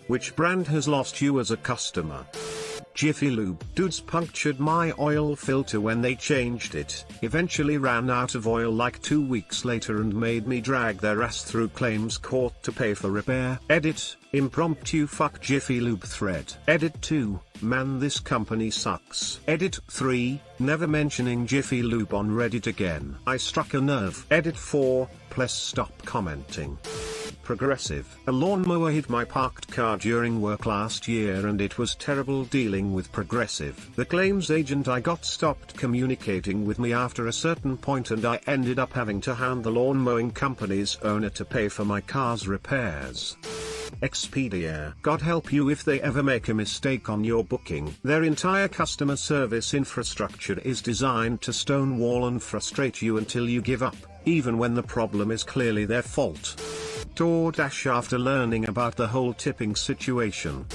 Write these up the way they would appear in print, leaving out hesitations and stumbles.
Which brand has lost you as a customer? Jiffy Lube. Dudes punctured my oil filter when they changed it, eventually ran out of oil like 2 weeks later and made me drag their ass through claims court to pay for repair. Edit, impromptu fuck Jiffy Lube thread. Edit 2, man this company sucks. Edit 3, never mentioning Jiffy Lube on Reddit again. I struck a nerve. Edit 4, please stop commenting. Progressive. A lawnmower hit my parked car during work last year and it was terrible dealing with Progressive. The claims agent I got stopped communicating with me after a certain point and I ended up having to hand the lawn mowing company's owner to pay for my car's repairs. Expedia. God help you if they ever make a mistake on your booking. Their entire customer service infrastructure is designed to stonewall and frustrate you until you give up, even when the problem is clearly their fault. DoorDash. After learning about the whole tipping situation,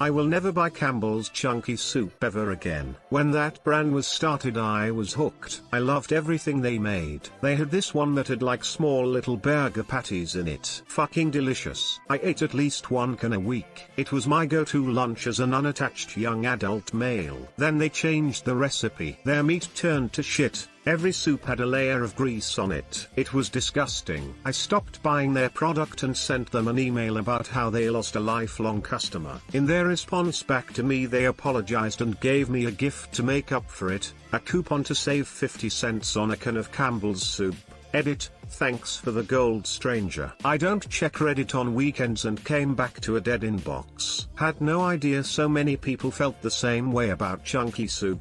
I will never buy Campbell's Chunky Soup ever again. When that brand was started I was hooked. I loved everything they made. They had this one that had like small little burger patties in it. Fucking delicious. I ate at least one can a week. It was my go-to lunch as an unattached young adult male. Then they changed the recipe. Their meat turned to shit. Every soup had a layer of grease on it. It was disgusting. I stopped buying their product and sent them an email about how they lost a lifelong customer. In their response back to me they apologized and gave me a gift to make up for it, a coupon to save 50 cents on a can of Campbell's soup. Edit, thanks for the gold stranger. I don't check Reddit on weekends and came back to a dead inbox. Had no idea so many people felt the same way about Chunky Soup.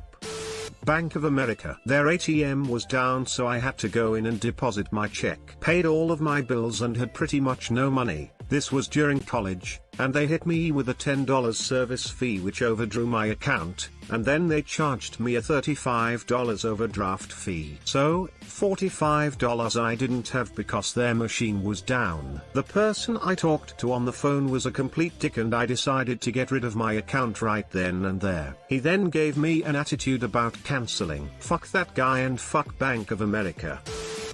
Bank of America. Their ATM was down so I had to go in and deposit my check. Paid all of my bills and had pretty much no money. This was during college, and they hit me with a $10 service fee which overdrew my account, and then they charged me a $35 overdraft fee. So, $45 I didn't have because their machine was down. The person I talked to on the phone was a complete dick and I decided to get rid of my account right then and there. He then gave me an attitude about cancelling. Fuck that guy and fuck Bank of America.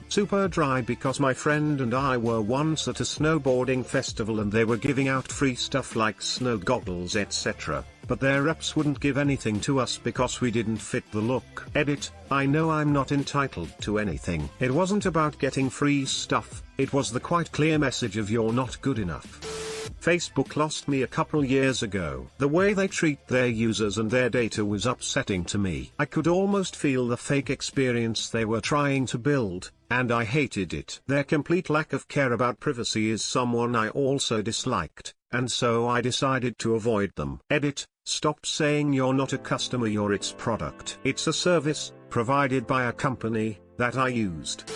Super dry because my friend and I were once at a snowboarding festival and they were giving out free stuff like snow goggles etc. But their reps wouldn't give anything to us because we didn't fit the look. Edit, I know I'm not entitled to anything. It wasn't about getting free stuff, it was the quite clear message of you're not good enough. Facebook lost me a couple years ago. The way they treat their users and their data was upsetting to me. I could almost feel the fake experience they were trying to build, and I hated it. Their complete lack of care about privacy is someone I also disliked, and so I decided to avoid them. Edit, stop saying you're not a customer, you're its product. It's a service, provided by a company, that I used.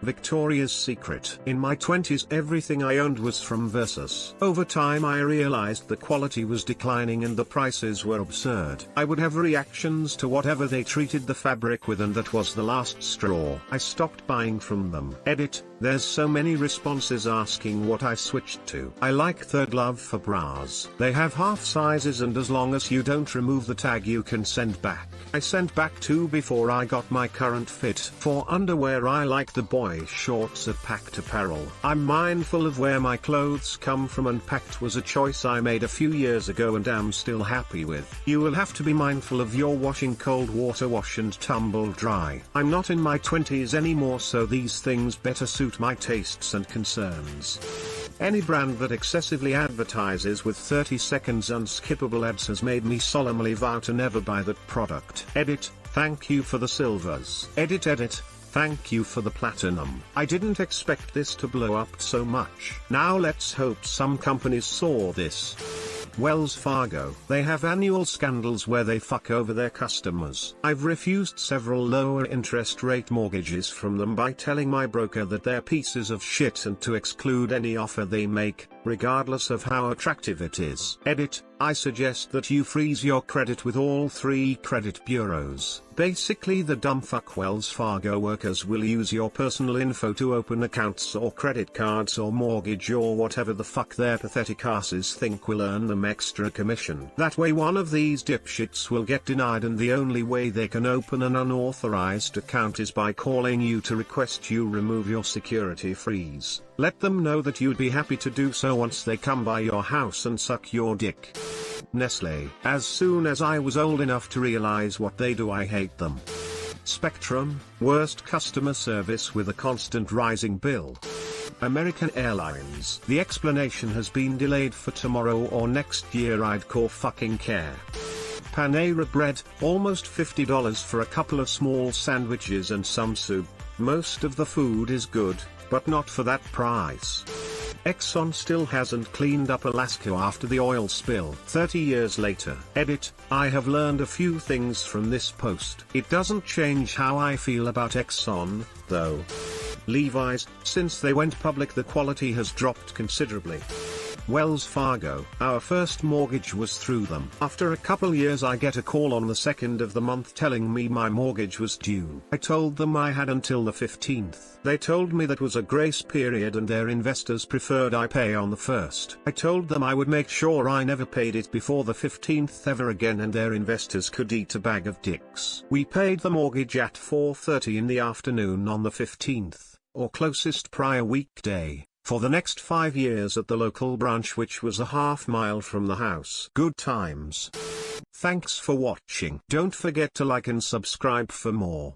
Victoria's Secret. In my 20s everything I owned was from Versus. Over time I realized the quality was declining and the prices were absurd. I would have reactions to whatever they treated the fabric with and that was the last straw. I stopped buying from them. Edit, there's so many responses asking what I switched to. I like Third Love for bras. They have half sizes and as long as you don't remove the tag you can send back. I sent back 2 before I got my current fit. For underwear I like the boy shorts at Packed Apparel. I'm mindful of where my clothes come from and Packed was a choice I made a few years ago and am still happy with. You will have to be mindful of your washing. Cold water wash and tumble dry. I'm not in my 20s anymore so these things better suit my tastes and concerns. Any brand that excessively advertises with 30 seconds unskippable ads has made me solemnly vow to never buy that product. Edit, thank you for the silvers. Edit, thank you for the platinum. I didn't expect this to blow up so much. Now let's hope some companies saw this. Wells Fargo. They have annual scandals where they fuck over their customers. I've refused several lower interest rate mortgages from them by telling my broker that they're pieces of shit and to exclude any offer they make, regardless of how attractive it is. Edit, I suggest that you freeze your credit with all 3 credit bureaus. Basically the dumb fuck Wells Fargo workers will use your personal info to open accounts or credit cards or mortgage or whatever the fuck their pathetic asses think will earn them extra commission. That way one of these dipshits will get denied and the only way they can open an unauthorized account is by calling you to request you remove your security freeze. Let them know that you'd be happy to do so once they come by your house and suck your dick. Nestle. As soon as I was old enough to realize what they do, I hate them. Spectrum. Worst customer service with a constant rising bill. American Airlines. The explanation has been delayed for tomorrow or next year. I'd call fucking care. Panera Bread. Almost $50 for a couple of small sandwiches and some soup. Most of the food is good, but not for that price. Ikson still hasn't cleaned up Alaska after the oil spill. 30 years later. Edit. I have learned a few things from this post. It doesn't change how I feel about Ikson, though. Levi's. Since they went public, the quality has dropped considerably. Wells Fargo. Our first mortgage was through them. After a couple years, I get a call on the 2nd of the month telling me my mortgage was due. I told them I had until the 15th. They told me that was a grace period and their investors preferred I pay on the 1st. I told them I would make sure I never paid it before the 15th ever again, and their investors could eat a bag of dicks. We paid the mortgage at 4:30 in the afternoon on the 15th, or closest prior weekday, for the next 5 years at the local branch, which was a half-mile from the house. Good times. Thanks for watching. Don't forget to like and subscribe for more.